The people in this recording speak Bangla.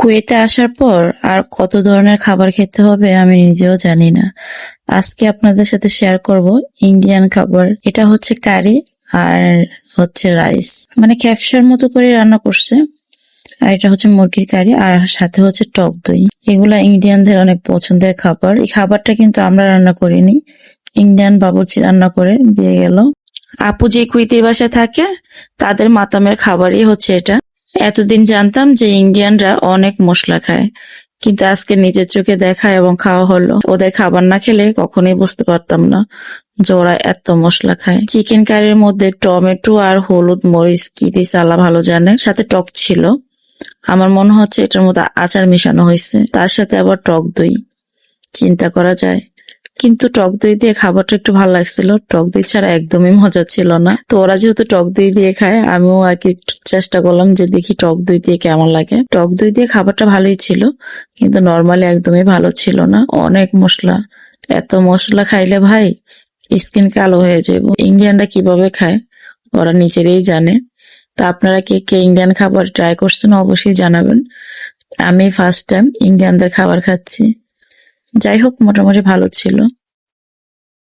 কুয়েতে আসার পর আর কত ধরনের খাবার খেতে হবে আমি নিজেও জানি না। আজকে আপনাদের সাথে শেয়ার করব ইন্ডিয়ান খাবার। এটা হচ্ছে কারি আর হচ্ছে রাইস, মানে ক্যাপসার মতো করে রান্না করছে। আর এটা হচ্ছে মুরগির কারি আর সাথে হচ্ছে টক দই। এগুলা ইন্ডিয়ানদের অনেক পছন্দের খাবার। এই খাবারটা কিন্তু আমরা রান্না করিনি, ইন্ডিয়ান বাবুর্চি রান্না করে দিয়ে গেল। আপু যে কুইতের বাসায় থাকে তাদের মাতামের খাবারই হচ্ছে এটা। এতদিন জানতাম যে ইন্ডিয়ানরা অনেক মশলা খায়, কিন্তু আজকে নিজের চোখে দেখা এবং খাওয়া হলো। ওদের খাবার না খেলে কখনোই বুঝতে পারতাম না যে ওরা এত মশলা খায়। চিকেন কারির মধ্যে টমেটো আর হলুদ মরিচ কি দিয়েছে আল্লাহ ভালো জানে, সাথে টক ছিল। আমার মনে হচ্ছে এটার মধ্যে আচার মেশানো হয়েছে, তার সাথে আবার টক দই। চিন্তা করা যায়। কিন্তু টক দই দিয়ে খাবারটা একটু ভালো লাগছিল, টক দই ছাড়া একদমই মজা ছিল না। তো ওরা যেহেতু টক দই দিয়ে খায়, আমিও আর কি একটু চেষ্টা করলাম যে দেখি টক দই দিয়ে কেমন লাগে। টক দই দিয়ে খাবারটা ভালোই ছিল, কিন্তু নর্মালি একদমই ভালো ছিল না। অনেক মশলা, এত মশলা খাইলে ভাই স্কিন কালো হয়ে যাবে। ইন্ডিয়ানরা কিভাবে খায় ওরা নিজেরাই জানে। তা আপনারা কে কে ইন্ডিয়ান খাবার ট্রাই করছেন অবশ্যই জানাবেন। আমি ফার্স্ট টাইম ইন্ডিয়ানদের খাবার খাচ্ছি। যাই হোক, মোটামুটি ভালো ছিল।